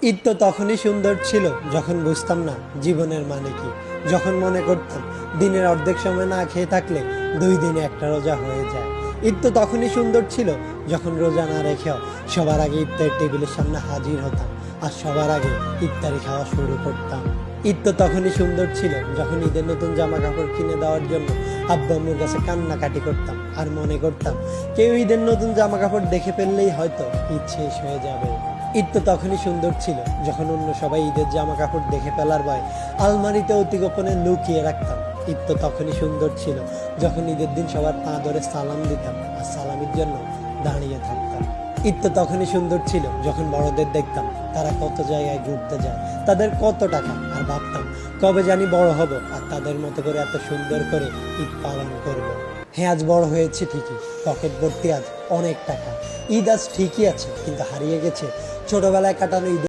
ঈদ তো তখনই সুন্দর ছিল যখন বুঝতাম না জীবনের মানে কি, যখন মনে করতাম দিনের অর্ধেক সময় না খেয়ে থাকলে 2 দিনে একটা রোজা হয়ে যায়। ঈদ তো তখনই সুন্দর ছিল যখন রোজা না রেখেও সবার আগে ইফতারের টেবিলের সামনে হাজির হতাম আর সবার আগে ইফতারি খাওয়া শুরু করতাম। ঈদ তো তখনই সুন্দর ছিল যখন ঈদের নতুন জামা কাপড় কিনে দেওয়ার জন্য আব্বু আম্মুর কাছে কান্নাকাটি করতাম আর মনে করতাম কেউ ঈদের নতুন জামা কাপড় দেখে ফেললেই হয়তো ঈদ শেষ হয়ে যাবে। ঈদ তো তখনই সুন্দর ছিল যখন অন্য সবাই ঈদের জামা কাপড় দেখে ফেলার ভয় আলমারিতে অতি গোপনে লুকিয়ে রাখতাম। ঈদ তো তখনই সুন্দর ছিল যখন ঈদের দিন সবার পা ধরে সালাম দিতাম আর সালামের জন্য দাঁড়িয়ে থাকতাম। ঈদ তো তখনই সুন্দর ছিল যখন বড়দের দেখতাম তারা কত জায়গায় ঘুরতে যায়, তাদের কত টাকা, আর ভাবতাম কবে জানি বড় হব আর তাদের মতো করে এত সুন্দর করে ঈদ পালন করব। হ্যাঁ, আজ বড় হয়েছে ঠিকই, পকেট ভর্তি আজ অনেক টাকা। ঈদ আজ ঠিকই আছে, কিন্তু হারিয়ে গেছে ছোটবেলায় কাটানো ঈদের